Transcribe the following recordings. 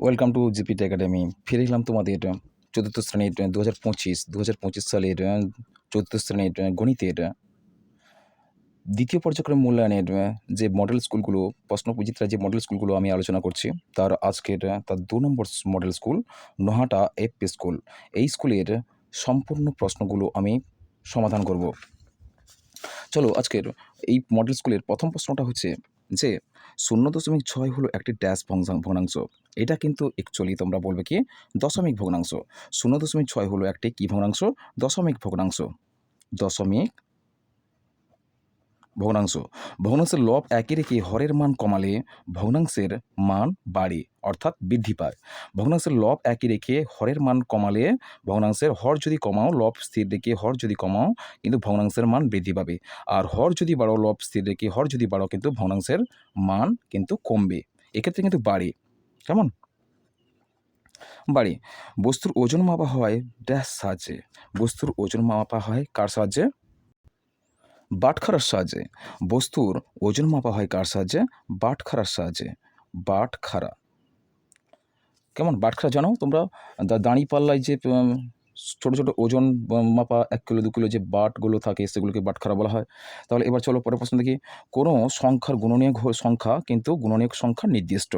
Welcome to GPT academy. ফিরে এলাম তোমাদের চতুর্থ শ্রেণীর 2025 সালের চতুর্থ শ্রেণীর গণিতের দ্বিতীয় পর্যায়ক্রম মূল্যায়নের যে মডেল স্কুলগুলো, প্রশ্নবিচিত্রা যে মডেল স্কুলগুলো আমি আলোচনা করছি, তার 2 নম্বর model school Nahata FP school. এই স্কুলের সম্পূর্ণ প্রশ্নগুলো আমি সমাধান করব। চলো, আজকের এই মডেল স্কুলের প্রথম প্রশ্নটা হচ্ছে যে 0.6 হলো একটি ড্যাশ ভগ্নাংশ। এটা কিন্তু অ্যাকচুয়ালি তোমরা বলবে কি দশমিক ভগ্নাংশ। 0.6 হলো একটি কি ভগ্নাংশ? দশমিক ভগ্নাংশ। দশমিক ভগ্নাংশ। ভগ্নাংশের লব একই রেখে হরের মান কমালে ভগ্নাংশের মান বাড়ে, অর্থাৎ বৃদ্ধি পায়। ভগ্নাংশের লব একই রেখে হরের মান কমালে ভগ্নাংশের হর যদি কমাও, লব স্থির রেখে হর যদি কমাও, কিন্তু ভগ্নাংশের মান বৃদ্ধি পাবে। আর হর যদি বাড়াও, লব স্থির রেখে হর যদি বাড়াও, কিন্তু ভগ্নাংশের মান কিন্তু কমবে। এক্ষেত্রে কিন্তু বাড়ে। কেমন? বাড়ে। বস্তুর ওজন মাপা হয় ড্যাশ সাহায্যে। বস্তুর ওজন মাপা হয় কার সাহায্যে? বাটখারার সাহায্যে। বস্তুর ওজন মাপা হয় কার সাহায্যে? বাটখারার সাহায্যে। বাটখারা। কেমন? বাটখারা জানো তোমরা? দাঁড়িপাল্লায় যে ছোট ছোট ওজন মাপা 1 কিলো 2 কিলো যে বাটগুলো থাকে, সেগুলোকে বাটখারা বলা হয়। তাহলে এবার চলো পরের প্রশ্ন দেখি। কোনো সংখ্যার গুণনীয়ক সংখ্যা কিন্তু গুণনীয়ক সংখ্যা নির্দিষ্ট।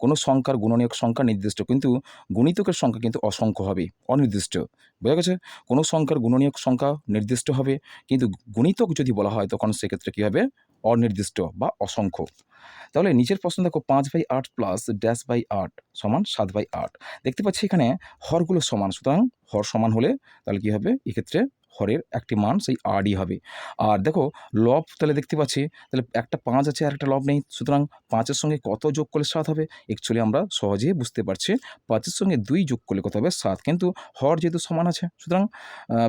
কোনো সংখ্যার গুণনীয়ক সংখ্যা নির্দিষ্ট, কিন্তু গুণিতকের সংখ্যা কিন্তু অসংখ্য হবে, অনির্দিষ্ট। বোঝা গেছে? কোনো সংখ্যার গুণনীয়ক সংখ্যা নির্দিষ্ট হবে, কিন্তু গুণিতক যদি বলা হয় তখন সেক্ষেত্রে কী হবে? অনির্দিষ্ট বা অসংখ্য। তাহলে নিচের প্রশ্ন দেখো, 5/8 প্লাস ড্যাশ বাই 8 সমান 7/8। দেখতে পাচ্ছি এখানে হরগুলো সমান, সুতরাং হর সমান হলে তাহলে কী হবে? এক্ষেত্রে হরের একটি মান সেই 8ই হবে। আর দেখো লব, তাহলে দেখতে পাচ্ছি তাহলে একটা 5 আছে আর একটা লব নেই, সুতরাং 5-এর সঙ্গে কত যোগ করলে 7 হবে? অ্যাকচুয়ালি আমরা সহজেই বুঝতে পারছি 5-এর সঙ্গে 2 যোগ করলে কত হবে? 7। কিন্তু হর যেহেতু সমান আছে, সুতরাং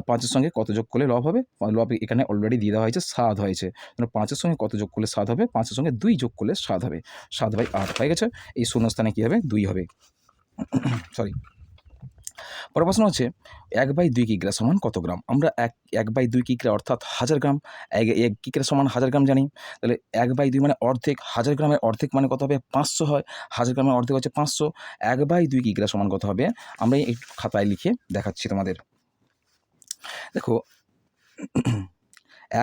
5-এর সঙ্গে কত যোগ করলে লব হবে? লব এখানে অলরেডি দিয়ে দেওয়া হয়েছে, 7 হয়েছে। 5-এর সঙ্গে কত যোগ করলে 7 হবে? 5-এর সঙ্গে 2 যোগ করলে 7 হবে। 7/8 হয়ে গেছে। এই শূন্যস্থানে কী হবে? 2 হবে। সরি। পরের প্রশ্ন হচ্ছে 1/2 কিগ্রা সমান কত গ্রাম? আমরা 1/2 কিগ্রা অর্থাৎ 1000 গ্রাম। 1 কিগ্রা সমান 1000 গ্রাম জানি। তাহলে 1/2 মানে অর্ধেক। 1000 গ্রামের অর্ধেক মানে কত হবে? 500 হয়। 1000 গ্রামের অর্ধেক হচ্ছে 500। 1/2 কিগ্রা সমান কত হবে? আমরা এই খাতায় লিখে দেখাচ্ছি তোমাদের। দেখো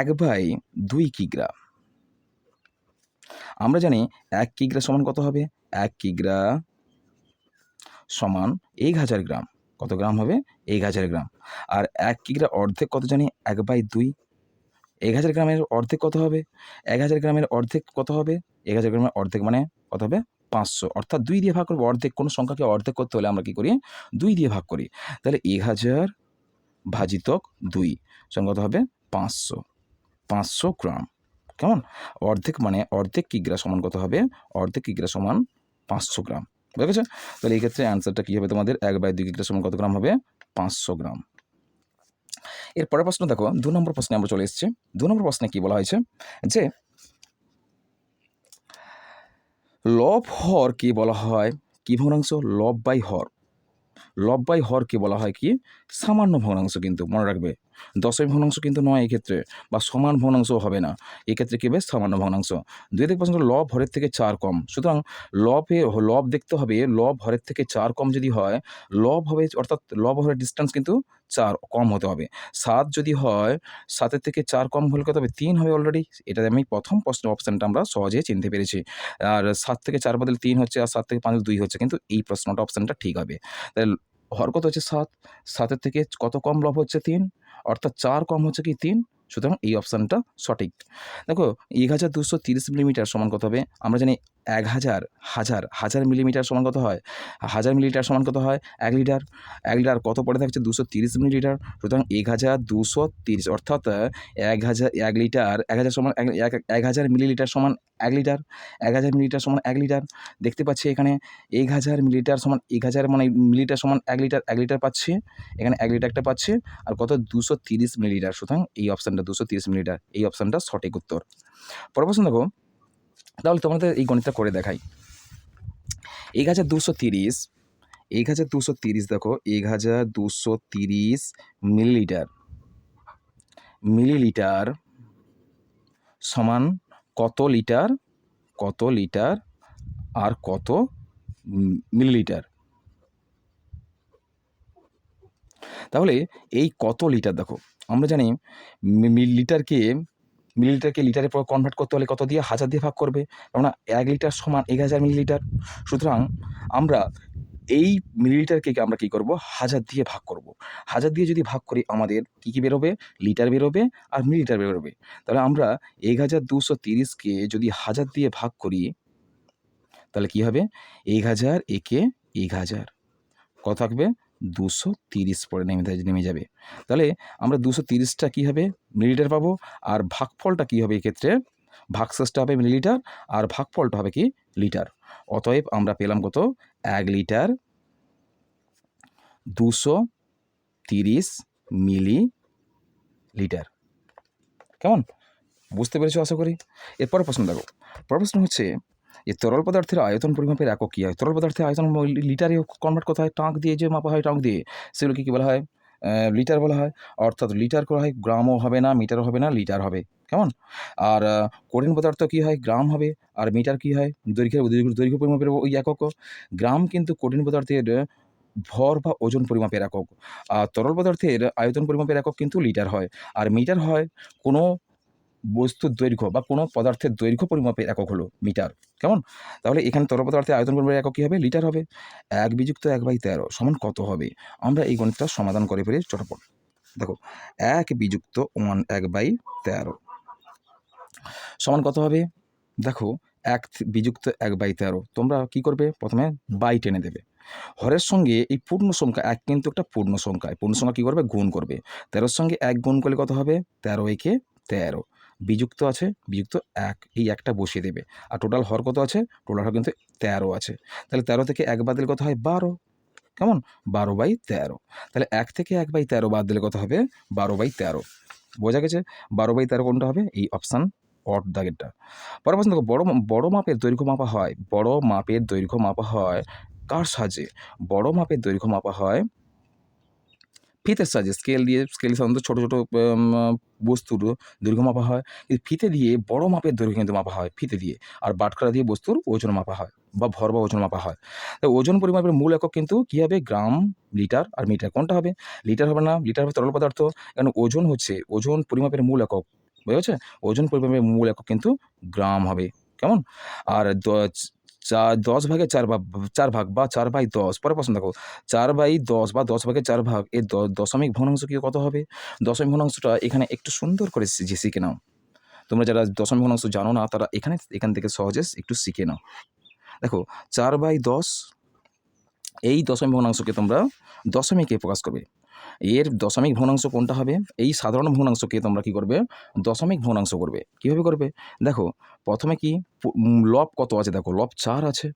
1/2 কিগ্রা, আমরা জানি 1 কিগ্রা সমান কত হবে? 1 কিগ্রা সমান 1000 গ্রাম। কত গ্রাম হবে? 1000 গ্রাম। আর 1 কিগ্রা অর্ধেক কত জানি? 1/2। 1000 গ্রামের অর্ধেক কত হবে? 1000 গ্রামের অর্ধেক কত হবে? 1000 গ্রামের অর্ধেক মানে কত হবে? 500। অর্থাৎ 2 দিয়ে ভাগ করব। অর্ধেক কোনো সংখ্যাকে অর্ধেক করতে হলে আমরা কী করি? 2 দিয়ে ভাগ করি। তাহলে 1000 ভাজিতক 2 সমান কত হবে? 500। 500 গ্রাম। কেমন? অর্ধেক মানে অর্ধেক কিগ্রা সমান কত হবে? অর্ধেক কিগ্রা সমান 500 গ্রাম। বুঝা গেছে? তাহলে এই ক্ষেত্রে অ্যান্সারটা কী হবে তোমাদের? 1/2 কিগ্রা সমান কত গ্রাম হবে? 500 গ্রাম। এর পরের প্রশ্ন দেখো, 2 নম্বর প্রশ্নে আমরা চলে এসেছি। 2 নম্বর প্রশ্নে কী বলা হয়েছে? যে লব হরকে বলা হয় কী ভগ্নাংশ? লব বাই হর। লব বাই হরকে বলা হয় কি? সামান্য ভগ্নাংশ। কিন্তু মনে রাখবে, দশমিক ভগ্নাংশ কিন্তু নয় এক্ষেত্রে, বা সমান ভগ্নাংশও হবে না। এক্ষেত্রে কী হবে? সামান্য ভগ্নাংশ। 2 থেকে প্রশ্ন, লব হরের থেকে 4 কম। সুতরাং লব দেখতে হবে, লব হরের থেকে 4 কম যদি হয়, লব হবে অর্থাৎ লব হরের ডিস্টেন্স কিন্তু 4 কম হতে হবে। 7 যদি হয়, 7-এর থেকে 4 কম হলে কত হবে? 3 হবে অলরেডি। এটা আমি প্রথম প্রশ্নের অপশানটা আমরা সহজেই চিনতে পেরেছি। আর 7 থেকে 4 বদলে 3 হচ্ছে, আর 7 থেকে 5 2 হচ্ছে, কিন্তু এই প্রশ্নটা অপশানটা ঠিক হবে। তাহলে হর কত হচ্ছে? 7। 7-এর থেকে কত কম? লব হচ্ছে 3, অর্থাৎ 4 কম হচ্ছে কি? 3। সুতরাং এই অপশানটা সঠিক। দেখো 1230 মিলিমিটার সমান কত হবে? আমরা জানি 1000 মিলিমিটার সমান কত হয়? 1000 মিলিলিটার সমান কত হয়? 1 লিটার। 1 লিটার কত পড়ে থাকছে? 230 মিলিলিটার। সুতরাং 1230, অর্থাৎ 1 লিটার 1000 সমান 1000 মিলিলিটার সমান 1 লিটার। 1000 মিলিলিটার সমান 1 লিটার। দেখতে পাচ্ছি এখানে 1000 মিলিলিটার সমান 1000 মানে মিলিলিটার সমান 1 লিটার। 1 লিটার পাচ্ছি, এখানে 1 লিটারটা পাচ্ছি, আর কত? 230 মিলিলিটার। সুতরাং এই অপশানটা 230 মিলিলিটার, এই অপশানটা সঠিক উত্তর। পরের প্রশ্ন দেখো, তাহলে তোমাদের এই গণিতটা করে দেখাই। 1230 দেখো, 1230 মিলিলিটার সমান কত লিটার? কত লিটার আর কত মিলিলিটার? তাহলে এই কত লিটার দেখো, আমরা জানি মিলিলিটারকে লিটারে কনভার্ট করতে হলে কত দিয়ে, 1000 দিয়ে ভাগ করবে, কেননা 1 লিটার সমান 1000 মিলিলিটার। সুতরাং আমরা এই মিলিলিটারকে আমরা কী করব, 1000 দিয়ে ভাগ করব। 1000 দিয়ে যদি ভাগ করি আমাদের কী বেরোবে, লিটার বেরোবে আর মিলিলিটার বেরোবে। তাহলে আমরা 1230কে যদি 1000 দিয়ে ভাগ করি তাহলে কী হবে, 1000 একে 1000, কত থাকবে, 230 পরে নেমে যাবে। তাহলে আমরা 230টা কী হবে, মিলিলিটার পাবো, আর ভাগফলটা কী হবে এক্ষেত্রে, ভাগশেষটা হবে মিলিলিটার আর ভাগফলটা হবে কি লিটার। অতএব আমরা পেলাম কত, 1 লিটার 230 মিলিলিটার। কেমন, বুঝতে পেরেছো আশা করি। এরপরে প্রশ্ন দেখো, পরের প্রশ্ন হচ্ছে যে তরল পদার্থের আয়তন পরিমাপের একক কী হয়। তরল পদার্থের আয়তন লিটারে কনভার্ট করতে হয়, টাঁক দিয়ে যে মাপা হয়, টাঁক দিয়ে, সেগুলোকে কী বলা হয়, লিটার বলা হয়। অর্থাৎ লিটার করা হয়, গ্রামও হবে না, মিটারও হবে না, লিটার হবে। কেমন, আর কঠিন পদার্থ কী হয়, গ্রাম হবে, আর মিটার কী হয়, দৈর্ঘ্য পরিমাপের ওই একক। গ্রাম কিন্তু কঠিন পদার্থের ভর বা ওজন পরিমাপের একক, আর তরল পদার্থের আয়তন পরিমাপের একক কিন্তু লিটার হয়, আর মিটার হয় কোনো বস্তুর দৈর্ঘ্য বা কোনো পদার্থের দৈর্ঘ্য পরিমাপের একক হলো মিটার। কেমন, তাহলে এখানে তরল পদার্থের আয়তন পরিমাপের একক কী হবে, লিটার হবে। 1/13 সমান কত হবে, আমরা এই গণিতটা সমাধান করে ফেলি চটপট। দেখো 1/13 সমান কত হবে, দেখো 1/13 তোমরা কি করবে, প্রথমে বাই টেনে দেবে। হরের সঙ্গে এই পূর্ণ সংখ্যা 1 কিন্তু একটা পূর্ণ সংখ্যা, পূর্ণ সংখ্যা কী করবে, গুণ করবে। 13-র সঙ্গে 1 গুণ করলে কত হবে, 13 একে 13, বিযুক্ত আছে, বিযুক্ত 1, এই একটা বসিয়ে দেবে। আর টোটাল হর কত আছে, টোটাল হর কিন্তু 13 আছে। তাহলে 13 থেকে 1 বাদ দিলে কত হয়, 12। কেমন, 12/13। তাহলে 1 থেকে 1/13 বাদ দিলে কত হবে, 12/13। বোঝা গেছে, 12/13 কোনটা হবে, এই অপশান অড দাগেরটা। পরের প্রশ্ন দেখো, বড় মাপের দৈর্ঘ্য মাপা হয়, বড় মাপের দৈর্ঘ্য মাপা হয় কার সাহায্যে, বড় মাপের দৈর্ঘ্য মাপা হয় ফিতের সাহায্যে। স্কেল সাধারণত ছোটো ছোটো বস্তুর দৈর্ঘ্য মাপা হয়, কিন্তু ফিতে দিয়ে বড় মাপের দৈর্ঘ্য কিন্তু মাপা হয় ফিতে দিয়ে, আর বাটখারা দিয়ে বস্তুর ওজন মাপা হয় বা ভর বা ওজন মাপা হয়। তাই ওজন পরিমাপের মূল একক কিন্তু কী হবে, গ্রাম, লিটার আর মিটার। কোনটা হবে, লিটার হবে না, লিটার হবে তরল পদার্থ, কারণ ওজন হচ্ছে ওজন পরিমাপের মূল একক, বুঝেছে, ওজন পরিমাপের মূল একক কিন্তু গ্রাম হবে। কেমন, আর 10 ভাগে 4 ভাগ বা 4/10। পরের প্রশ্ন দেখো, 4/10 বা 10/4 ভাগ এর দশমিক ভগ্নাংশ কি কত হবে। দশমিক ভগ্নাংশটা এখানে একটু সুন্দর করে শিখে নাও। তোমরা যারা দশমিক ভগ্নাংশ জানো না তারা এখান থেকে সহজে একটু শিখে নাও। দেখো 4/10, এই দশমিক ভগ্নাংশকে তোমরা দশমিকে প্রকাশ করবে। এর দশমিক ভগ্নাংশ কোনটা হবে, এই সাধারণ ভগ্নাংশকে তোমরা কী করবে, দশমিক ভগ্নাংশ করবে। কীভাবে করবে, দেখো প্রথমে কি লব কত আছে, দেখো লব 4 আছে।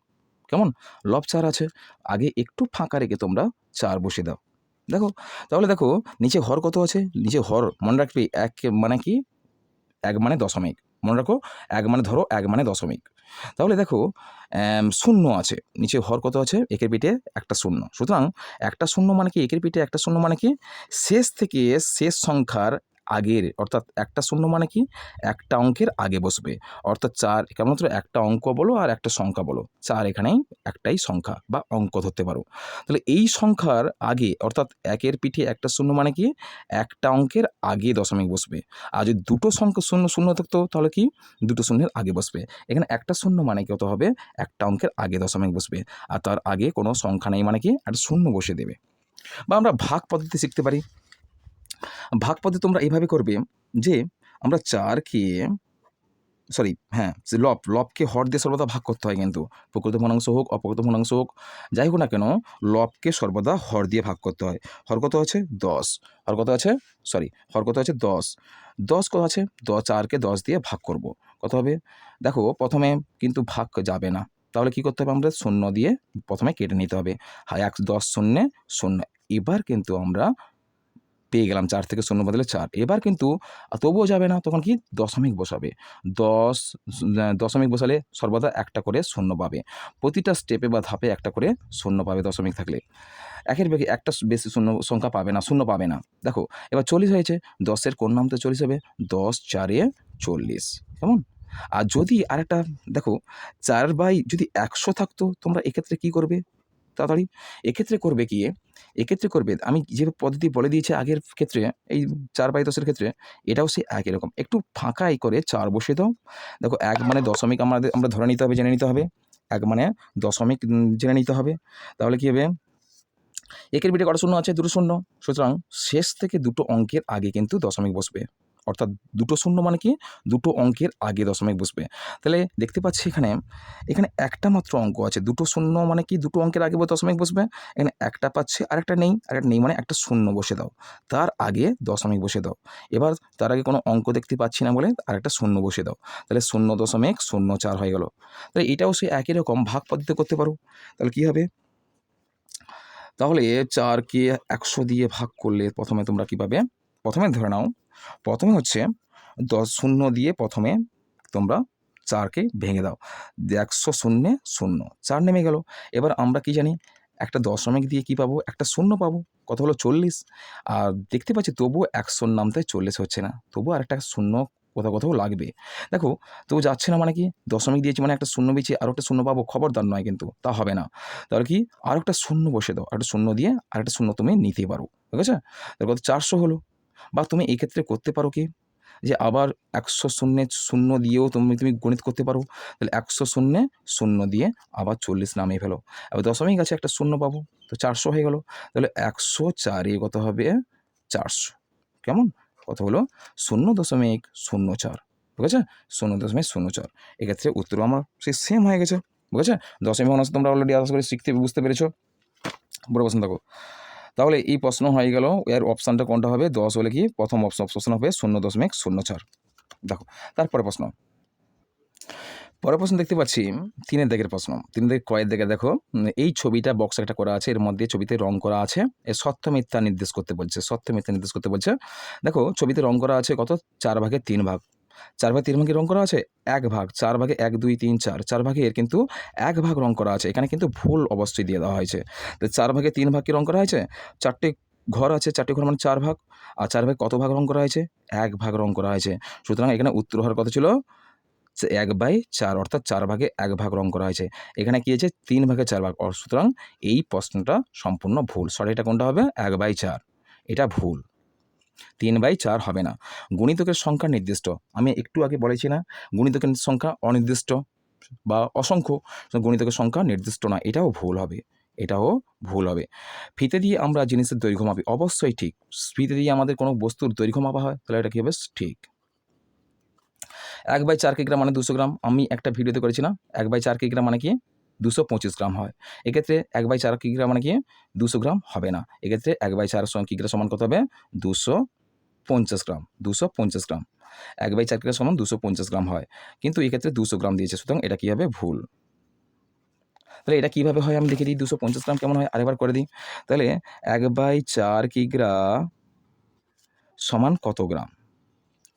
কেমন, লব 4 আছে, আগে একটু ফাঁকা রেখে তোমরা 4 বসিয়ে দাও। দেখো, তাহলে দেখো নিচে হর কত আছে, নিচে হর মনে রাখবে 1 মানে কি, 1 মানে দশমিক, মনে রাখো 1 মানে ধরো 1 মানে দশমিক। তাহলে দেখো শূন্য আছে, নিচে হর কত আছে, একের পিঠে একটা শূন্য। সুতরাং একটা শূন্য মানে কি, একের পিঠে একটা শূন্য মানে কি, শেষ থেকে শেষ সংখ্যার আগের, অর্থাৎ একটা শূন্য মানে কি, একটা অঙ্কের আগে বসবে। অর্থাৎ 4 কেবলমাত্র একটা অঙ্ক বলো আর একটা সংখ্যা বলো, 4 এখানেই একটাই সংখ্যা বা অঙ্ক ধরতে পারো। তাহলে এই সংখ্যার আগে, অর্থাৎ একের পিঠে একটা শূন্য মানে কি, একটা অঙ্কের আগে দশমিক বসবে। আর যদি দুটো সংখ্যা শূন্য শূন্য থাকতো তাহলে কি, দুটো শূন্যের আগে বসবে। এখানে একটা শূন্য মানে কত হবে, একটা অঙ্কের আগে দশমিক বসবে, আর তার আগে কোনো সংখ্যা নেই মানে কি, একটা শূন্য বসে দেবে। বা আমরা ভাগ পদ্ধতি শিখতে পারি। ভাগ পদ্ধতি তোমরা এইভাবে করবে যে আমরা 4কে লবকে হর দিয়ে সর্বদা ভাগ করতে হয়, কিন্তু প্রকৃত ভগ্নাংশ হোক অপ্রকৃত ভগ্নাংশ হোক যাই হোক না কেন, লবকে সর্বদা হর দিয়ে ভাগ করতে হয়। হর কত আছে 10, হর কত আছে 10, 10 কত আছে, 4কে 10 দিয়ে ভাগ করব, কত হবে, দেখো প্রথমে কিন্তু ভাগ যাবে না, তাহলে কি করতে হবে, আমরা শূন্য দিয়ে প্রথমে কেটে নিতে হবে। 10 শূন্যে 0, এবার কিন্তু আমরা পেয়ে গেলাম 4 থেকে 0 বদলে 4। এবার কিন্তু তবুও যাবে না, তখন কি দশমিক বসাবে। 10 দশমিক বসালে সর্বদা একটা করে শূন্য পাবে, প্রতিটা স্টেপে বা ধাপে একটা করে শূন্য পাবে দশমিক থাকলে। একের বেশি একটা বেশি শূন্য সংখ্যা পাবে না, শূন্য পাবে না। দেখো এবার 40 হয়েছে, 10-এর কোন নামতে 40 হবে, 10×4=40। কেমন, আর যদি আরেকটা দেখো 4 বাই যদি 100 থাকতো, তোমরা এক্ষেত্রে কী করবে, তাড়াতাড়ি। এক্ষেত্রে করবে কি, এক্ষেত্রে করবে আমি যে পদ্ধতি বলে দিয়েছি আগের ক্ষেত্রে, এই 4/10 ক্ষেত্রে, এটাও সেই একই রকম। একটু ফাঁকাই করে 4 বসিয়ে দাও। দেখো 1 মানে দশমিক আমরা ধরে নিতে হবে, জেনে নিতে হবে। 1 মানে দশমিক জেনে নিতে হবে। তাহলে কী হবে, একের বিটে কটা শূন্য আছে? দুটো শূন্য। সুতরাং শেষ থেকে দুটো অঙ্কের আগে কিন্তু দশমিক বসবে। অর্থাৎ দুটো শূন্য মানে কি, দুটো অঙ্কের আগে দশমিক বসবে। তাহলে দেখতে পাচ্ছি এখানে একটা মাত্র অঙ্ক আছে। দুটো শূন্য মানে কি, দুটো অঙ্কের আগে দশমিক বসবে। এখানে একটা পাচ্ছে, আরেকটা নেই। আরেকটা নেই মানে একটা শূন্য বসে দাও, তার আগে দশমিক বসে দাও। এবার তার আগে কোনো অঙ্ক দেখতে পাচ্ছি না বলে আরেকটা শূন্য বসে দাও। তাহলে 0.04 হয়ে গেল। তাহলে এটাও সেই একই রকম ভাগ পদ্ধতি করতে পারো। তাহলে কী হবে, তাহলে 4কে 100 দিয়ে ভাগ করলে প্রথমে তোমরা কী পাবে, প্রথমে ধরে নাও, প্রথমে হচ্ছে 0 দিয়ে প্রথমে তোমরা 4কে ভেঙে দাও। 100 শূন্যে 0, 4 নেমে গেল। এবার আমরা কি জানি, একটা দশমিক দিয়ে কি পাবো, একটা শূন্য পাবো। কত হলো? 40। আর দেখতে পাচ্ছি তবুও 100 নামতে 40 হচ্ছে না, তবুও আরেকটা শূন্য কোথাও কোথাও লাগবে। দেখো তবু যাচ্ছে না মানে কি, দশমিক দিয়েছি মানে একটা শূন্য পেয়েছি, আরও একটা শূন্য পাবো, খবরদার নয় কিন্তু, তা হবে না। তাহলে কি, আরও একটা শূন্য বসে দাও, একটা শূন্য দিয়ে আরেকটা শূন্য তুমি নিতে পারো, ঠিক আছে? তাহলে কত? 400 হলো। বা তুমি এক্ষেত্রে করতে পারো কি, যে আবার 100 শূন্যে 0 দিয়েও তুমি গণিত করতে পারো। তাহলে 100 শূন্যে 0 দিয়ে আবার 40 নামিয়ে ফেলো। এবার দশমিক আছে, একটা শূন্য পাবো, তো 400 হয়ে গেল। তাহলে 104 এ কত হবে? 400। কেমন? কত হলো? 0.04, ঠিক আছে? 0.04। এক্ষেত্রে উত্তরও আমার সেই সেম হয়ে গেছে, ঠিক আছে? দশমিক ভগ্নাংশ তোমরা অলরেডি আশা করি বুঝতে পেরেছো। বড় প্রশ্ন দেখো, তাহলে এই প্রশ্ন হয়ে গেল। এর অপশানটা কোনটা হবে? 10 হলে কি প্রথম অপশন হবে 0.04। দেখো পরের প্রশ্ন দেখতে পাচ্ছি 3-এর দাগের প্রশ্ন। 3 দাগের কয়ের দাগে দেখো, এই ছবিটা বক্স একটা করা আছে, এর মধ্যে ছবিতে রং করা আছে, এর সত্য মিথ্যা নির্দেশ করতে বলছে, সত্য মিথ্যা নির্দেশ করতে বলছে। দেখো ছবিতে রং করা আছে কত? 4 ভাগে 3 ভাগ। 4 ভাগে 3 ভাগে রং করা আছে 1 ভাগ, 4 ভাগে 1 2 3 4, 4 ভাগে এর কিন্তু 1 ভাগ রং করা আছে। এখানে কিন্তু ভুল অবশ্যই দিয়ে দেওয়া হয়েছে। তো 4 ভাগে 3 ভাগ কি রং করা হয়েছে? 4টে ঘর আছে, 4টে ঘর মানে 4 ভাগ। আর 4 ভাগে কত ভাগ রং করা হয়েছে? 1 ভাগ রং করা হয়েছে। সুতরাং এখানে উত্তর হওয়ার কথা ছিল 1/4, অর্থাৎ 4 ভাগে 1 ভাগ রং করা হয়েছে। এখানে কি হয়েছে? 3 ভাগে 4 ভাগ। সুতরাং এই প্রশ্নটা সম্পূর্ণ ভুল। সঠিকটা কোনটা হবে? 1/4। এটা ভুল, 3/4 হবে না। গুণিতকের সংখ্যা নির্দিষ্ট। আমি একটু আগে বলেছি না, গুণিতকের সংখ্যা অনির্দিষ্ট বা অসংখ্য, গণিতকের সংখ্যা নির্দিষ্ট না, এটাও ভুল হবে, এটাও ভুল হবে। ফিতে দিয়ে আমরা জিনিসের দৈর্ঘ্য মাপি, অবশ্যই ঠিক। ফিতে দিয়ে আমাদের কোনো বস্তুর দৈর্ঘ্য মাপা হয়, তাহলে এটা কী হবে? ঠিক। 1/4 কিগ্রা মানে 200 গ্রাম। আমি একটা ভিডিওতে করেছি না, 1/4 কিগ্রা মানে কি 225 গ্রাম হয়। এক্ষেত্রে 1/4 কিগ্রা মানে কি 200 গ্রাম হবে না। এক্ষেত্রে 1/4 কিগ্রা সমান কত হবে? 250 গ্রাম। 250 গ্রাম। 1/4 কিগ্রা সমান 250 গ্রাম হয়, কিন্তু এক্ষেত্রে 200 গ্রাম দিয়েছে, সুতরাং এটা কী হবে? ভুল। তাহলে এটা কীভাবে হয় আমি দেখে দিই, 250 গ্রাম কেমন হয় আরেকবার করে দিই। তাহলে 1/4 কিগ্রা সমান কত গ্রাম?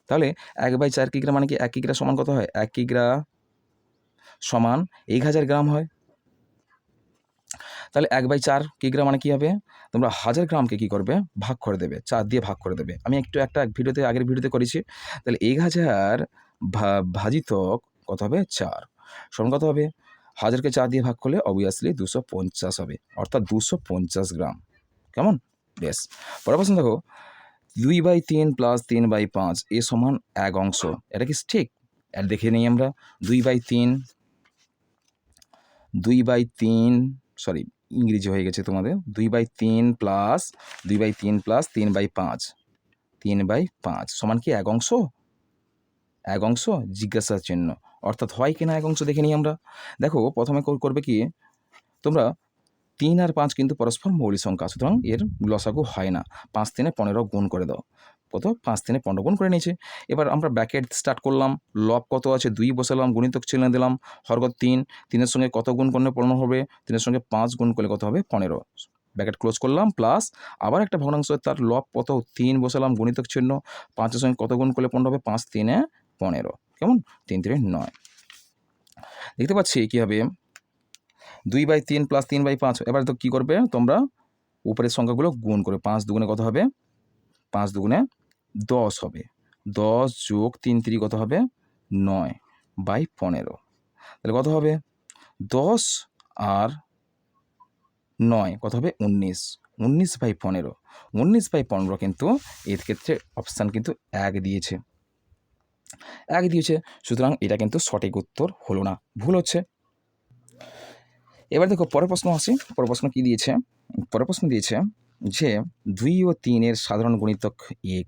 তাহলে 1/4 কিগ্রা মানে কি 1 কিগ্রা সমান কত হয়? 1 কিগ্রা সমান 1000 গ্রাম হয়। তাহলে 1/4 কিগ্রা মানে কী হবে? তোমরা 1000 গ্রামকে কী করবে? ভাগ করে দেবে, 4 দিয়ে ভাগ করে দেবে। আমি একটা আগের ভিডিওতে করেছি। তাহলে 1000 ভাজিতক কত হবে? 4 সমান কত হবে? 1000কে 4 দিয়ে ভাগ করলে অবভিয়াসলি 250 হবে, অর্থাৎ 250 গ্রাম। কেমন? বেশ। পরের প্রশ্ন দেখো, 2/3 প্লাস 3/5 এ সমান 1 অংশ। এটা কি ঠিক? এটা দেখে নিই আমরা। 2/3 সরি, ইংরেজি হয়ে গেছে তোমাদের। 2/3 প্লাস 3/5 3/5 সমান কি 1 অংশ? 1 অংশ? জিজ্ঞাসা চিহ্ন। অর্থাৎ হয় কি না 1 অংশ দেখে নিই আমরা। দেখো প্রথমে করবে কি, তোমরা 3 আর 5 কিন্তু পরস্পর মৌলিক সংখ্যা, সুতরাং এর লসাগু হয় না। 5 3 15 গুণ করে দাও। কত? 5 3 15 গুণ করে নিয়েছে। এবার আমরা ব্র্যাকেট স্টার্ট করলাম। লব কত আছে? 2 বসালাম, গুণিতক চিহ্ন দিলাম, হরকত 3। 3-এর সঙ্গে কত গুণ করলে 15 হবে? 3-এর সঙ্গে 5 গুণ করলে কত হবে? 15। ব্র্যাকেট ক্লোজ করলাম, প্লাস আবার একটা ভগ্নাংশ, তার লব কত? 3 বসালাম, গুণিতক চিহ্ন, 5-এর সঙ্গে কত গুণ করলে 15 হবে? 5 3 15। কেমন? 3 3 9। দেখতে পাচ্ছি কী হবে? 2/3 প্লাস 3/5। এবার তো কী করবে তোমরা? উপরের সংখ্যাগুলো গুণ করে, 5 দুগুণে কত হবে? 5 দুগুণে 10 হবে। 10 যোগ 3 3 কত হবে? 9/15। তাহলে কত হবে? 10 আর 9 কত হবে 19, 19/15, 19/15 কিন্তু এর ক্ষেত্রে অপশান কিন্তু 1 দিয়েছে, 1 দিয়েছে। সুতরাং এটা কিন্তু সঠিক উত্তর হলো না, ভুল হচ্ছে। এবার দেখো পরের প্রশ্ন আসি। পরের প্রশ্ন কি দিয়েছে? পরের প্রশ্ন দিয়েছে যে 2 ও 3 এর সাধারণ গুণিতক 1।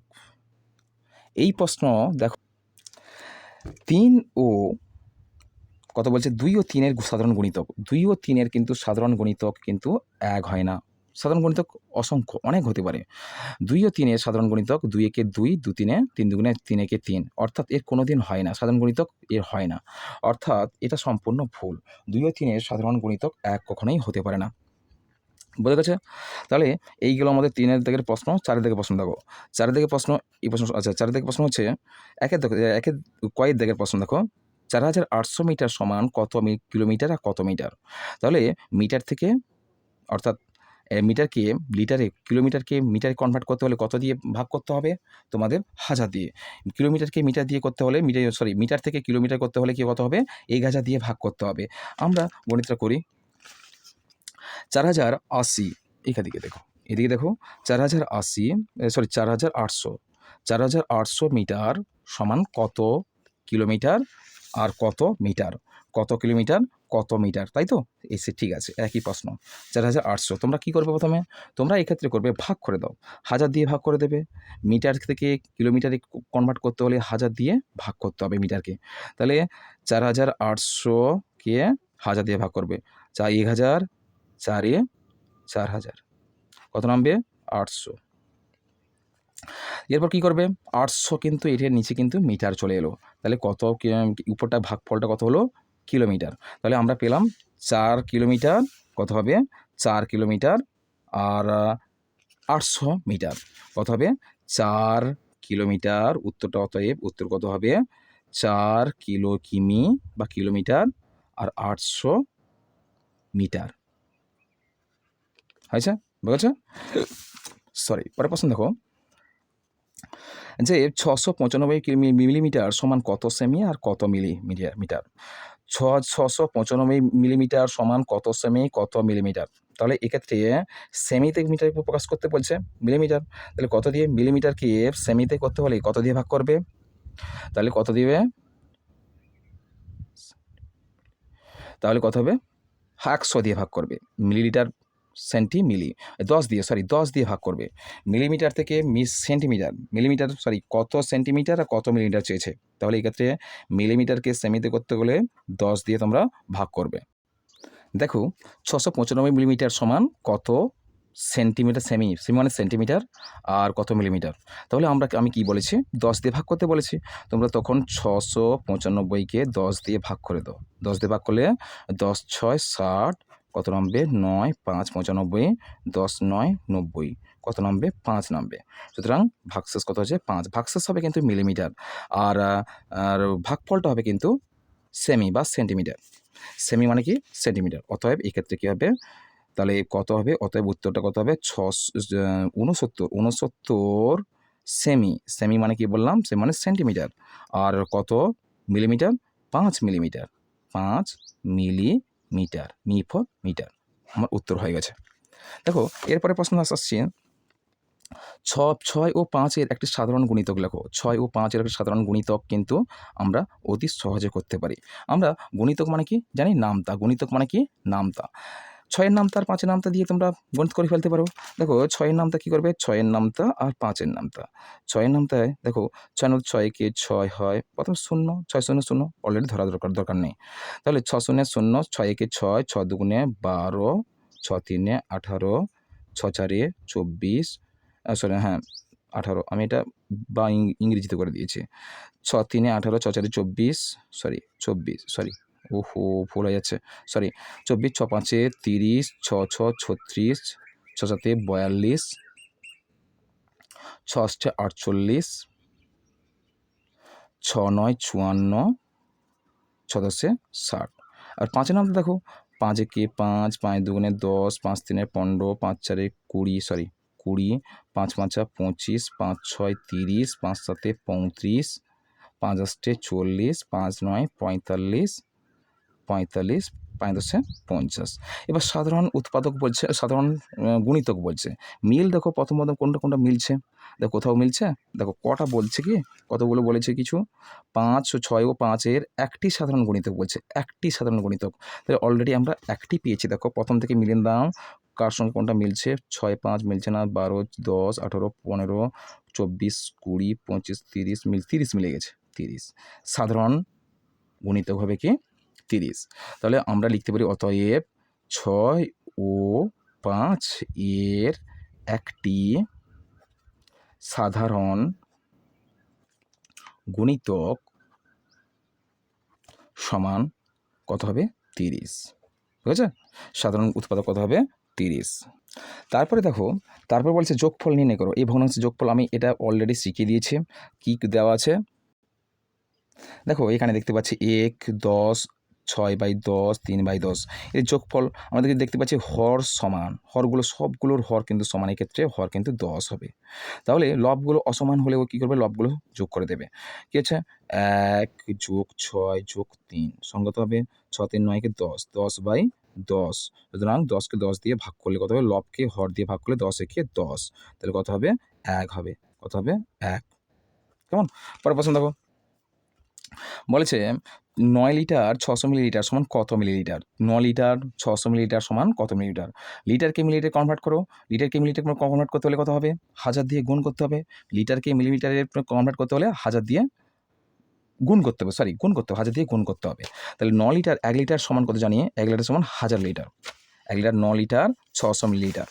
এই প্রশ্ন দেখো 3 ও কত বলছে 2 ও 3 এর সাধারণ গুণিতক, 2 ও 3 এর কিন্তু সাধারণ গুণিতক কিন্তু 1 হয় না। সাধারণ গুণিতক অসংখ্য অনেক হতে পারে। 2 ও 3 এর সাধারণ গুণিতক 2 একে 2, 2 3 3 2 3 একে 3, অর্থাৎ এর কোনোদিন হয় না, সাধারণ গুণিতক এর হয় না, অর্থাৎ এটা সম্পূর্ণ ভুল। 2 ও 3 এর সাধারণ গুণিতক 1 কখনোই হতে পারে না। বোঝা গেছে? তাহলে এইগুলো আমাদের 3 এর দিকের প্রশ্ন। 4 এর দিকের প্রশ্ন দেখো। 4 এর দিকের প্রশ্ন, এই প্রশ্ন আচ্ছা 4 এর দিকের প্রশ্ন হচ্ছে একের দেখো, একের কয়ের দিকের প্রশ্ন দেখো 4800 মিটার সমান কত কিলোমিটার আর কত মিটার। তাহলে মিটার থেকে অর্থাৎ মিটারকে লিটারে, কিলোমিটারকে মিটারে কনভার্ট করতে হলে কত দিয়ে ভাগ করতে হবে? তোমাদের 1000 দিয়ে। কিলোমিটারকে মিটার দিয়ে করতে হলে মিটার থেকে কিলোমিটার করতে হলে কি কত হবে? 1000 দিয়ে ভাগ করতে হবে। আমরা গণিতটা করি। 4080, এদিকে দেখো, এদিকে দেখো 4080 4800, 4800 মিটার সমান কত কিলোমিটার আর কত মিটার, কত কিলোমিটার কত মিটার, তাই তো? এসে ঠিক আছে, একই প্রশ্ন। 4800 তোমরা কী করবে প্রথমে? তোমরা এক্ষেত্রে করবে ভাগ করে দাও, 1000 দিয়ে ভাগ করে দেবে। মিটার থেকে কিলোমিটারে কনভার্ট করতে হলে 1000 দিয়ে ভাগ করতে হবে মিটারকে। তাহলে 4800কে 1000 দিয়ে ভাগ করবে, 1000 4 এ 4000, কত নামবে? 800। এরপর কী করবে? 800 কিন্তু এটার নিচে কিন্তু মিটার চলে এলো, তাহলে কত উপরটা ভাগফলটা কত হলো? কিলোমিটার। তাহলে আমরা পেলাম 4 কিলোমিটার, কত হবে? 4 কিলোমিটার আর 800 মিটার, কত হবে? 4 কিলোমিটার। উত্তরটা অতএব উত্তর কত হবে? 4 কিমি বা কিলোমিটার আর 800 মিটার। হয়েছে? বুঝেছো? সরি, পরের প্রশ্ন দেখো যে 695 মিলিমিটার সমান কত সেমি আর কত মিটার। 695 মিলিমিটার সমান কত সেমি কত মিলিমিটার। তাহলে এক্ষেত্রে সেমিতে মিটার প্রকাশ করতে বলছে, মিলিমিটার। তাহলে কত দিয়ে মিলিমিটারকে সেমিতে করতে হলে কত দিয়ে ভাগ করবে? তাহলে কত দিবে? তাহলে কত হবে? 100 দিয়ে ভাগ করবে। মিলিলিটার সেন্টিমিলি 10 দিয়ে ভাগ করবে। মিলিমিটার থেকে সেন্টিমিটার, কত সেন্টিমিটার আর কত মিলিমিটার চেয়েছে। তাহলে এক্ষেত্রে মিলিমিটারকে সেমিতে করতে গেলে 10 দিয়ে তোমরা ভাগ করবে। দেখো 695 মিলিমিটার সমান কত সেন্টিমিটার, সেমি মানে সেন্টিমিটার আর কত মিলিমিটার। তাহলে আমি কি বলেছি? 10 দিয়ে ভাগ করতে বলেছি। তোমরা তখন 695কে 10 দিয়ে ভাগ করে দাও। 10 দিয়ে ভাগ করলে 10 6 60, কত নামবে? 9 5 95, 10 9 90, কত নামবে? 5 নামবে। সুতরাং ভাগশেষ কত হচ্ছে? 5। ভাগশেষ হবে কিন্তু মিলিমিটার, আর আর ভাগফলটা হবে কিন্তু সেমি বা সেন্টিমিটার। সেমি মানে কি? সেন্টিমিটার। অতএব এক্ষেত্রে কী হবে? তাহলে কত হবে? অতএব উত্তরটা কত হবে? 69 সেমি মানে কি বললাম? সেমি মানে সেন্টিমিটার। আর কত মিলিমিটার? 5 millimetre, 5 millimetre, metre. আমার উত্তর হয়ে গেছে। দেখো এরপরে প্রশ্ন আসছে 6 ও 5 এর একটি সাধারণ গুণিতক লেখো। 6 ও 5 এর একটি সাধারণ গুণিতক কিন্তু আমরা অতি সহজে করতে পারি। আমরা গুণিতক মানে কি জানি? নামতা। গুণিতক মানে কি? নামতা। 6 এর নামতা আর 5 এর নামতা দিয়ে তোমরা গণিত করে ফেলতে পারো। দেখো 6 এর নামতা কী করবে? 6 এর নামতা আর 5 এর নামতা। 6 এর নামতায় দেখো 6 × 6 কে 6 হয়, প্রথমে 0, 6 0 0 অলরেডি ধরা দরকার নেই। তাহলে 6 0 0, 6 1 6, 6 2 12, 6 3 18, 6 4 24, হ্যাঁ 18, আমি এটা বা ইংরেজিতে করে দিয়েছি। 6 3 18, 6 4 24, 24, ওহো ভুল হয়ে যাচ্ছে, 24, 6 5 30, 6 6 36, 6 7 42, 6 8 48, 6 9 54, 6 10 60। আর 5 এর নামটা দেখো 5 1 5, 5 2 10, 5 3 15, 5 4 20, 20, 5 5 25, 5 6 30, 5 7 35, 5 8 40, 5 9 45, 45, 5×10 50। এবার সাধারণ উৎপাদক বলছে, সাধারণ গুণিতক বলছে। মিল দেখো প্রথম কোনটা কোনটা মিলছে, দেখো কোথাও মিলছে, দেখো কটা বলছে কি, কতগুলো বলেছে কিছু, 5 ও 6 ও 5-এর একটি সাধারণ গুণিতক বলছে, একটি সাধারণ গুণিতক। তাহলে অলরেডি আমরা একটি পেয়েছি, দেখো প্রথম থেকে মিলিয়ে দাও কার সঙ্গে কোনটা মিলছে, 6 5 মিলছে না, 12 10 18 15 24 20 25 30 30 মিলে গেছে, 30 সাধারণ গুণিতক হবে কি 30। তাহলে আমরা লিখতে পারি অতএব 6 ও 5 এর একটি সাধারণ গুণিতক সমান কত হবে 30, ঠিক আছে? সাধারণ উৎপাদক কত হবে 30। তারপরে দেখো, তারপর বলছে যোগফল নির্ণয় করো। এই ভগ্নাংশের যোগফল আমি এটা অলরেডি শিখিয়ে দিয়েছি, কি দেওয়া আছে দেখো এখানে দেখতে পাচ্ছি 1 10 6/10 3/10 এর যোগফল আমাদেরকে দেখতে পাচ্ছি হর সমান, হরগুলো সবগুলোর হর কিন্তু সমান, ক্ষেত্রে হর কিন্তু 10 হবে। তাহলে লবগুলো অসমান হলেও কী করবে, লবগুলো যোগ করে দেবে। কী হচ্ছে 1 + 6 + 3 সঙ্গত হবে 6 3 9 10, 10/10। সুতরাং 10কে 10 দিয়ে ভাগ করলে কত হবে, লবকে হর দিয়ে ভাগ করলে 10 একে 10, তাহলে কত হবে 1 হবে, কত হবে 1। কেমন? পরের প্রশ্ন দেখো, বলেছে 9 লিটার 600 মিলিলিটার সমান কত মিলিলিটার। 9 লিটার 600 মিলিলিটার সমান কত মিলিলিটার। লিটারকে মিলিলিটারে কনভার্ট করো, লিটারকে মিলিলিটারে কনভার্ট করতে হলে কত হবে, 1000 দিয়ে গুণ করতে হবে। লিটারকে মিলিমিটারে কনভার্ট করতে হলে 1000 দিয়ে গুণ করতে হবে, গুণ করতে হবে, 1000 দিয়ে গুণ করতে হবে। তাহলে 9 লিটার 1 লিটার সমান কত জানিয়ে, 1 লিটার সমান 1000 লিটার, 1 লিটার 9 লিটার 600 মিলিলিটার।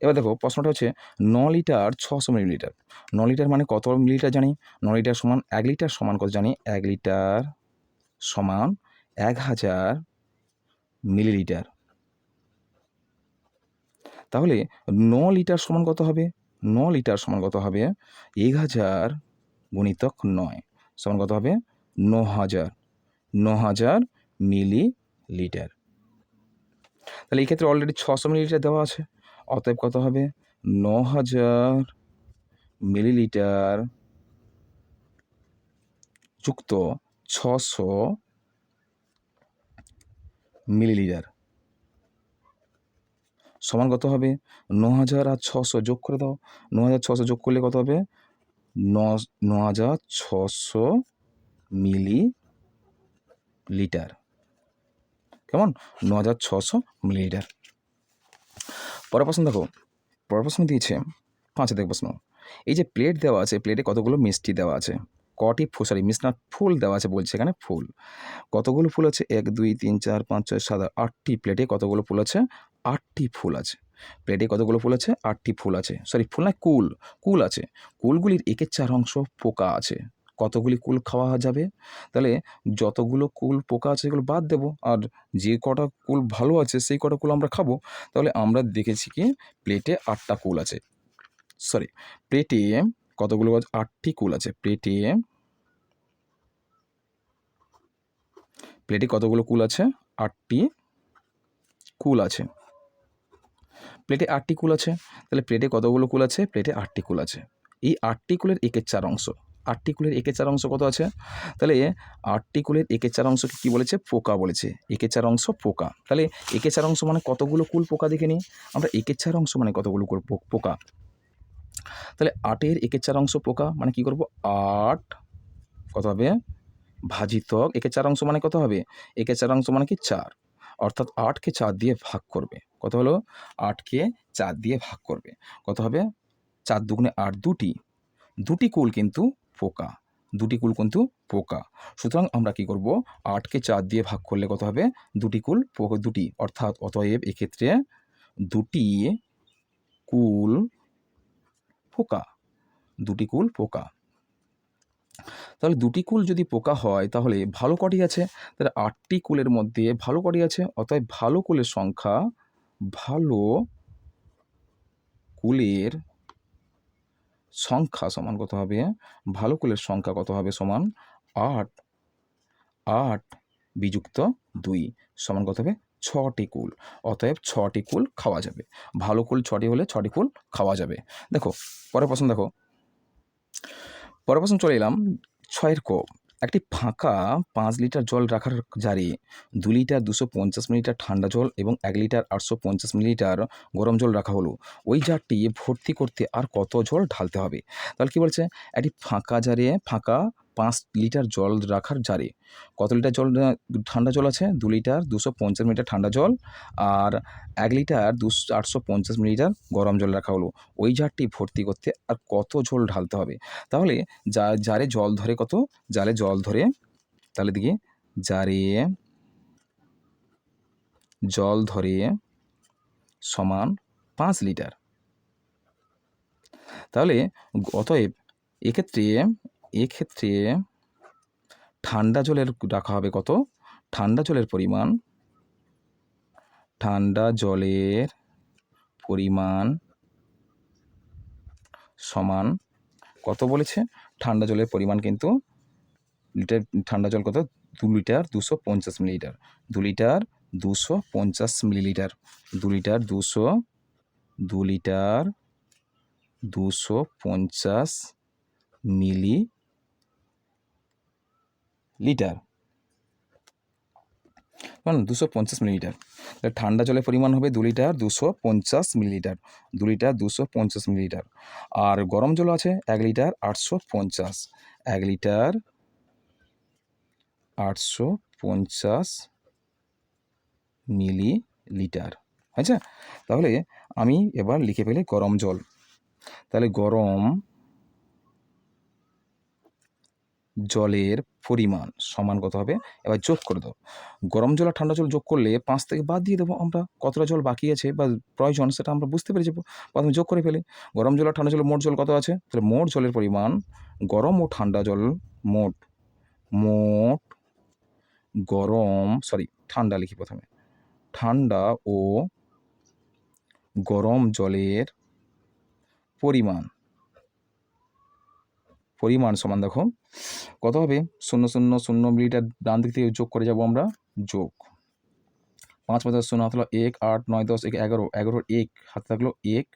এবার দেখো প্রশ্নটা হচ্ছে 9 লিটার 600 মিলিলিটার, 9 লিটার মানে কত মিলিলিটার জানি, 9 লিটার সমান 1 লিটার সমান কত জানি, 1 লিটার সমান 1000 মিলিলিটার। তাহলে 9 লিটার সমান কত হবে, 9 লিটার সমান কত হবে, 1000 গুণিতক 9 সমান কত হবে 9000 মিলিলিটার। তাহলে এই ক্ষেত্রে অলরেডি 600 মিলিলিটার দেওয়া আছে, অতএব কত হবে 9000 মিলিলিটার যুক্ত 600 মিলিলিটার সমান কত হবে, 9000 আর 600 যোগ করে দাও, 9600 যোগ করলে কত হবে 9600 মিলিলিটার। কেমন, 9600 মিলিলিটার। পরের প্রশ্ন দেখো, পরের প্রশ্ন দিয়েছে 5 দেখো প্রশ্ন, এই যে প্লেট দেওয়া আছে, প্লেটে কতগুলো মিষ্টি দেওয়া আছে, কটি মিষ্টি না ফুল দেওয়া আছে বলছে, এখানে ফুল কতগুলো ফুল আছে, 1 2 3 4 5 6 7 8টি প্লেটে কতগুলো ফুল আছে, 8টি ফুল আছে। প্লেটে কতগুলো ফুল আছে, 8টি ফুল আছে, ফুল না কুল আছে। কুলগুলির 1/4 অংশ পোকা আছে, কতগুলি কুল খাওয়া যাবে। তাহলে যতগুলো কুল পোকা আছে সেগুলো বাদ দেবো, আর যে কটা কুল ভালো আছে সেই কটা কুল আমরা খাবো। তাহলে আমরা দেখেছি কি প্লেটে 8টা কুল আছে, প্লেটে কতগুলো 8টি কুল আছে, প্লেটে কতগুলো কুল আছে, 8টি কুল আছে। প্লেটে 8টি কুল আছে, তাহলে প্লেটে কতগুলো কুল আছে, প্লেটে 8টি কুল আছে। এই 8টি কুলের 1/4 অংশ, 8টি কুলের 1/4 অংশ কত আছে, তাহলে 8টি কুলের 1/4 অংশকে কী বলেছে, পোকা বলেছে, 1/4 অংশ পোকা। তাহলে 1/4 অংশ মানে কতগুলো কুল পোকা দেখে নিই আমরা, 1/4 অংশ মানে কতগুলো পোকা। তাহলে 8-এর 1/4 অংশ পোকা মানে কী করবো, 8 কত হবে ভাজিতক 1/4 অংশ মানে কত হবে, 1/4 অংশ মানে কি 4, অর্থাৎ 8কে 4 দিয়ে ভাগ করবে, কত হলো 8কে 4 দিয়ে ভাগ করবে, কত হবে 4 দুগুণে 8, দুটি কুল কিন্তু পোকা, দুটি কুল কিন্তু পোকা। সুতরাং আমরা কি করব, 8কে 4 দিয়ে ভাগ করলে কত হবে, দুটি কুল পোকা, দুটি, অর্থাৎ অতএব এক্ষেত্রে দুটি কুল পোকা, দুটি কুল পোকা। তাহলে দুটি কুল যদি পোকা হয় তাহলে ভালো কটি আছে, তাহলে 8টি কুলের মধ্যে ভালো কটি আছে, অতএব ভালো কুলের সংখ্যা, ভালো কুলের সংখ্যা সমান কত হবে, ভালো কুলের সংখ্যা কত হবে সমান 8 বিযুক্ত 2 সমান কত হবে 6টি কুল, অতএব 6টি কুল খাওয়া যাবে। ভালো কুল 6টি হলে 6টি কুল খাওয়া যাবে। দেখো পরের প্রশ্ন, দেখো পরের প্রশ্ন চলে এলাম 6-এর ক। একটি ফাঁকা 5 লিটার জল রাখার জারে 2 লিটার 250 মিলিলিটার ঠান্ডা জল এবং 1 লিটার 850 মিলিলিটার গরম জল রাখা হলো। ওই জারটি ভর্তি করতে আর কত জল ঢালতে হবে? তাহলে কি বলছে, একটি ফাঁকা জারে, ফাঁকা 5 লিটার জল রাখার জারে কত লিটার জল, ঠান্ডা জল আছে? 2 লিটার 250 মিলিলিটার ঠান্ডা জল আর 1 লিটার 850 মিলিলিটার গরম জল রাখা হলো। ওই জারটি ভর্তি করতে আর কত জল ঢালতে হবে? তাহলে জারে জল ধরে কত? জারে জল ধরে, তাহলে দেখি, জারে জল ধরে সমান 5 লিটার। তাহলে অতএব এক্ষেত্রে ঠান্ডা জলের রাখা হবে কত? ঠান্ডা জলের পরিমাণ সমান কত বলেছে? ঠান্ডা জলের পরিমাণ কিন্তু ঠান্ডা জল কত? 2 litre 250 millilitre. 2 litre 250 millilitre. 2 litre 250 millilitre, মানে 250 মিলিলিটার। তাহলে ঠান্ডা জলের পরিমাণ হবে 2 লিটার 250 মিলিলিটার। 2 litre 250 millilitre. আর গরম জল আছে 1 লিটার 850। 1 litre 850 millilitre. আচ্ছা, তাহলে আমি এবার লিখে ফেলি গরম জল। তাহলে গরম জলের পরিমাণ সমান কত হবে? এবার যোগ করে দাও। গরম জল আর ঠান্ডা জল যোগ করলে 5 থেকে বাদ দিয়ে দেবো আমরা। কতটা জল বাকি আছে বা প্রয়োজন সেটা আমরা বুঝতে পেরে যাবো। প্রথমে যোগ করে ফেলি। গরম জল আর ঠান্ডা জল মোট জল কত আছে? তাহলে মোট জলের পরিমাণ, গরম ও ঠান্ডা জল মোট ঠান্ডা লিখি প্রথমে। ঠান্ডা ও গরম জলের পরিমাণ সমান দেখো কত হবে? 0.000 মিলিলিটার ডান দিক থেকে যোগ করে যাব আমরা। যোগ 5 5 0 হাত হলো 1, 8 9 10 11, 11 1 হাতে থাকলো 1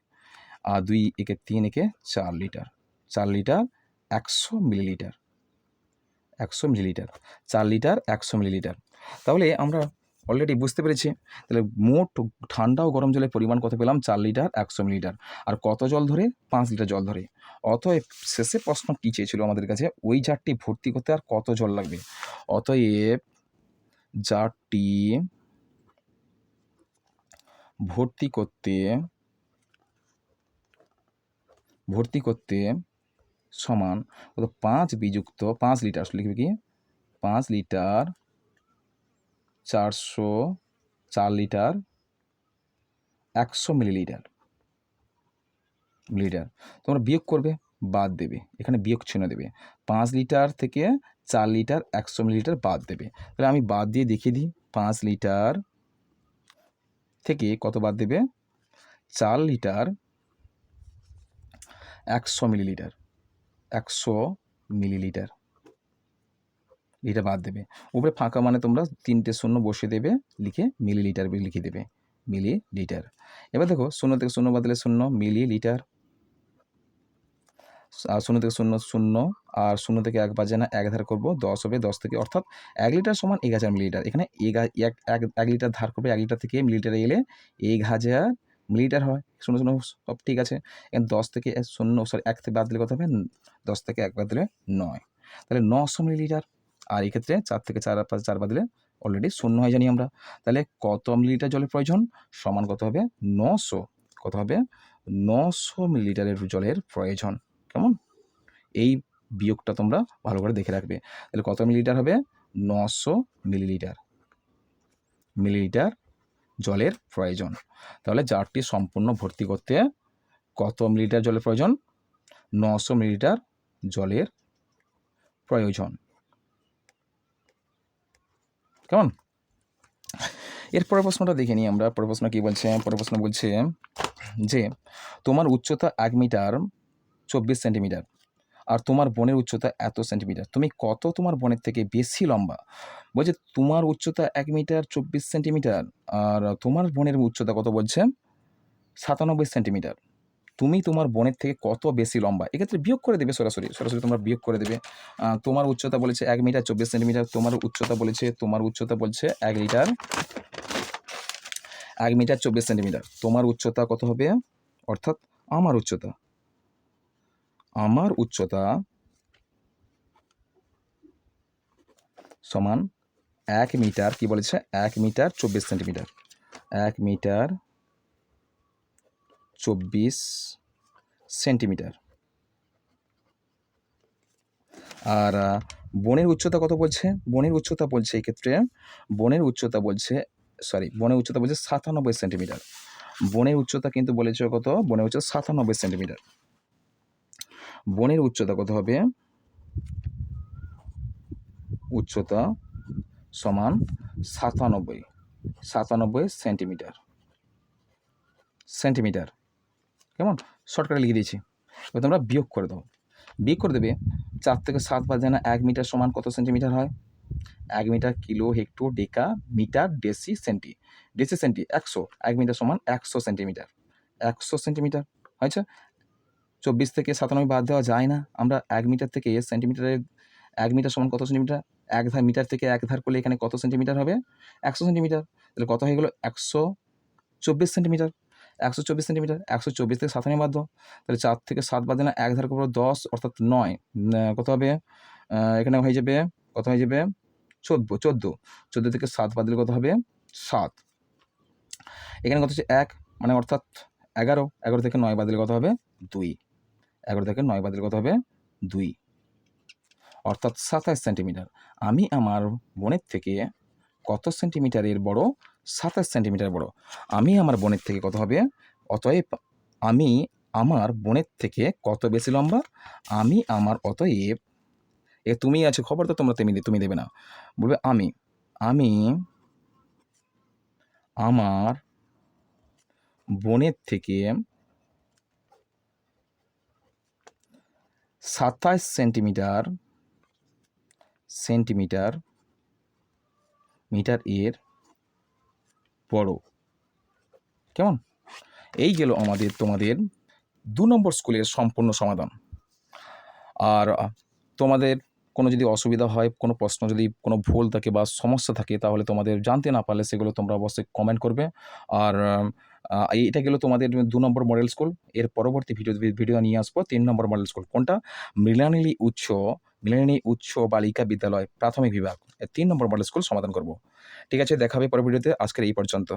আর 2 1 3 4 litre. 4 litre 100 millilitre. 100 millilitre, 4 litre 100 millilitre. তাহলে আমরা অলরেডি বুঝতে পেরেছি। তাহলে মোট ঠান্ডা ও গরম জলের পরিমাণ কত পেলাম? 4 লিটার 100 মিলিলিটার। আর কত জল ধরে? 5 লিটার জল ধরে। অতএব শেষে প্রশ্ন কী চেয়েছিল আমাদের কাছে? ওই জারটি ভর্তি করতে আর কত জল লাগবে? অতএব জারটি ভর্তি করতে সমান কত? 5 বিযুক্ত 5 লিটার, আসলে লিখবে কি? 5 লিটার 4 লিটার 100 মিলিলিটার। তোমরা বিয়োগ করবে, বাদ দেবে, এখানে বিয়োগ চিহ্ন দেবে। 5 লিটার থেকে 4 লিটার 100 মিলিলিটার বাদ দেবে। তাহলে আমি বাদ দিয়ে দেখিয়ে দিই। 5 লিটার থেকে কত বাদ দেবে? 4 লিটার 100 মিলিলিটার। 100 মিলিলিটার এটা বাদ দেবে। উপরে ফাঁকা মানে তোমরা 3টে শূন্য বসিয়ে দেবে, লিখে মিলিলিটার লিখে দেবে, মিলিলিটার। এবার দেখো 0 থেকে 0 বাদ দিলে 0 মিলিলিটার। আর 0 থেকে 0 0 আর 0 থেকে 1 বাজে না, 1 ধার করবো 10 হবে, 10 থেকে অর্থাৎ 1 লিটার সমান 1000 মিলিলিটার। এখানে 1 লিটার ধার করবে, 1 লিটার থেকে মিলিলিটারে এলে 1000 মিলিলিটার হয়। 0 0 সব ঠিক আছে। এখানে 10 থেকে 1 থেকে বাদ দিলে কত হবে? 10 থেকে 1 বাদ দিলে 9, তাহলে 900 মিলিলিটার। আর এক্ষেত্রে 4 থেকে 4 বাদ দিলে অলরেডি 0 হয় জানি আমরা। তাহলে কত মিলিলিটার জলের প্রয়োজন? সমান কত হবে? 900। কত হবে? 900 মিলিলিটারের জলের প্রয়োজন। কেমন? এই বিয়োগটা তোমরা ভালো করে দেখে রাখবে। তাহলে কত মিলিলিটার হবে? 900 মিলিলিটার জলের প্রয়োজন। তাহলে জারটি সম্পূর্ণ ভর্তি করতে কত মিলিলিটার জলের প্রয়োজন? 900 মিলিলিটার জলের প্রয়োজন। কেমন? এরপরের প্রশ্নটা দেখে নিই আমরা। পরের প্রশ্ন কী বলছে? পরের প্রশ্ন বলছে যে তোমার উচ্চতা 1 মিটার 24 সেন্টিমিটার আর তোমার বোনের উচ্চতা এত সেন্টিমিটার, তুমি কত তোমার বোনের থেকে বেশি লম্বা? বলছে তোমার উচ্চতা 1 মিটার 24 সেন্টিমিটার আর তোমার বোনের উচ্চতা কত বলছে? 97 সেন্টিমিটার। তুমি তোমার বোনের থেকে কত বেশি লম্বা, এক্ষেত্রে বিয়োগ করে দেবে, সরাসরি তোমরা বিয়োগ করে দেবে। তোমার উচ্চতা বলেছে 1 মিটার 24 সেন্টিমিটার, তোমার উচ্চতা বলছে 1 মিটার 24 সেন্টিমিটার। তোমার উচ্চতা কত হবে, অর্থাৎ আমার উচ্চতা সমান 1 মিটার, কি বলেছে 1 মিটার 24 সেন্টিমিটার, 1 মিটার 24 সেন্টিমিটার। আর বোনের উচ্চতা কত বলছে, বোনের উচ্চতা বলছে 97 সেন্টিমিটার। বোনের উচ্চতা কিন্তু বলেছে কত, বোনের উচ্চতা 97 সেন্টিমিটার। বোনের উচ্চতা কত হবে, উচ্চতা সমান 97 সেন্টিমিটার। কেমন, শর্টকাটে লিখে দিয়েছি। এবার তোমরা বিয়োগ করে দাও, বিয়োগ করে দেবে। 4 থেকে 7 বাদ যায় না, 1 মিটার সমান কত সেন্টিমিটার হয়, 1 metre kilo hecto deca metre deci centi, 100, 1 metre সমান 100 সেন্টিমিটার, 100 সেন্টিমিটার হয়েছে। 24 থেকে 97 বাদ দেওয়া যায় না, আমরা 1 মিটার থেকে সেন্টিমিটারের 1 মিটার সমান কত সেন্টিমিটার, এক ধার মিটার থেকে এক ধার করলে এখানে কত সেন্টিমিটার হবে, 100 সেন্টিমিটার। তাহলে কত হয়ে গেল 124 সেন্টিমিটার, 124 থেকে 97 বাদ দাও, তাহলে 4 থেকে 7 বাদে না, এক ধার করবো 10, অর্থাৎ 9, কত হবে, এখানে হয়ে যাবে, কত হয়ে যাবে 14 থেকে 7 বাদ দিলে কত হবে 7, এখানে কত হচ্ছে 1, মানে অর্থাৎ 11 থেকে 9 বাদ দিলে কত হবে 2, 11 থেকে 9 বাদ দিলে কত হবে 2, অর্থাৎ 27 সেন্টিমিটার। আমি আমার বোনের থেকে কত সেন্টিমিটারের বড়, 27 সেন্টিমিটার বড়। আমি আমার বোনের থেকে কত হবে, অতএব আমি আমার বোনের থেকে কত বেশি লম্বা, অতএব তুমি আছে খবর তো তোমরা তুমি দেবে না, বলবে আমি আমার বোনের থেকে 27 সেন্টিমিটার এর বড়। কেমন, এই গেল তোমাদের 2 নম্বর স্কুলের সম্পূর্ণ সমাধান। আর তোমাদের কোনো যদি অসুবিধা হয়, কোনো প্রশ্ন যদি কোনো ভুল থাকে বা সমস্যা থাকে, তাহলে তোমাদের জানতে না পারলে সেগুলো তোমরা অবশ্যই কমেন্ট করবে। আর এটা গেল তোমাদের 2 নম্বর মডেল স্কুল। এর পরবর্তী ভিডিও নিয়ে আসবো 3 নম্বর মডেল স্কুল, কোনটা, মৃণালিনী উচ্চ বালিকা বিদ্যালয় প্রাথমিক বিভাগ, 3 নম্বর মডেল স্কুল সমাধান করব। ঠিক আছে, দেখা হবে পরের ভিডিওতে। আজকের এই পর্যন্ত।